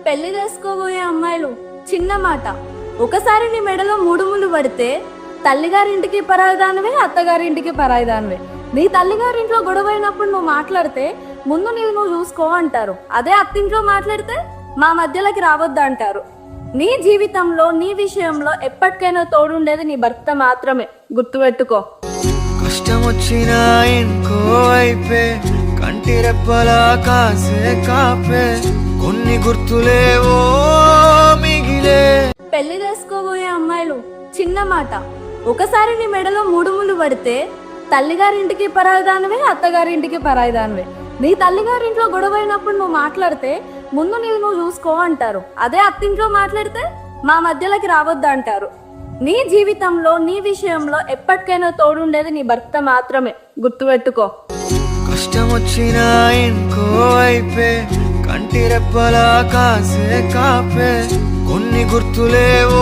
పెళ్లి చేసుకోబోయే అమ్మాయిలు చిన్న మాట, ఒకసారి నీ మెడలో మూడు ముళ్ళు పడితే తల్లిగారింటికి పరాయిదానివే, అత్తగారింటికి పరాయిదానివే. నీ తల్లిగారింట్లో గొడవ అయినప్పుడు నువ్వు మాట్లాడితే ముందు నువ్వు చూసుకో అంటారు. అదే అత్తింట్లో మాట్లాడితే మా మధ్యలోకి రావద్దు అంటారు. నీ జీవితంలో నీ విషయంలో ఎప్పటికైనా తోడుండేది నీ భర్త మాత్రమే, గుర్తుపెట్టుకో. కష్టం వచ్చినా ఇంకో వైపే కంటి రెప్పలా కాసే కాపే కొన్ని గుర్తులేవో మిగిలే. పెళ్లి చేసుకోబోయే అమ్మాయిలు చిన్న మాట, ఒకసారి నీ మెడలో మూడు ముళ్ళు పడితే తల్లిగారింటికి పరాయిదానివే, అత్తగారింటికి పరాయిదానివే. నీ తల్లిగారింట్లో గొడవ అయినప్పుడు నువ్వు మాట్లాడితే ముందు నువ్వు చూసుకో అంటారు. అదే అత్తింట్లో మాట్లాడితే మా మధ్యలోకి రావద్దు అంటారు. నీ జీవితంలో నీ విషయంలో ఎప్పటికైనా తోడుండేది నీ భర్త మాత్రమే, గుర్తుపెట్టుకో. కష్టం వచ్చినా ఇంకో వైపే కంటి రెప్పలా కాసే కాపే కొన్ని గుర్తులేవో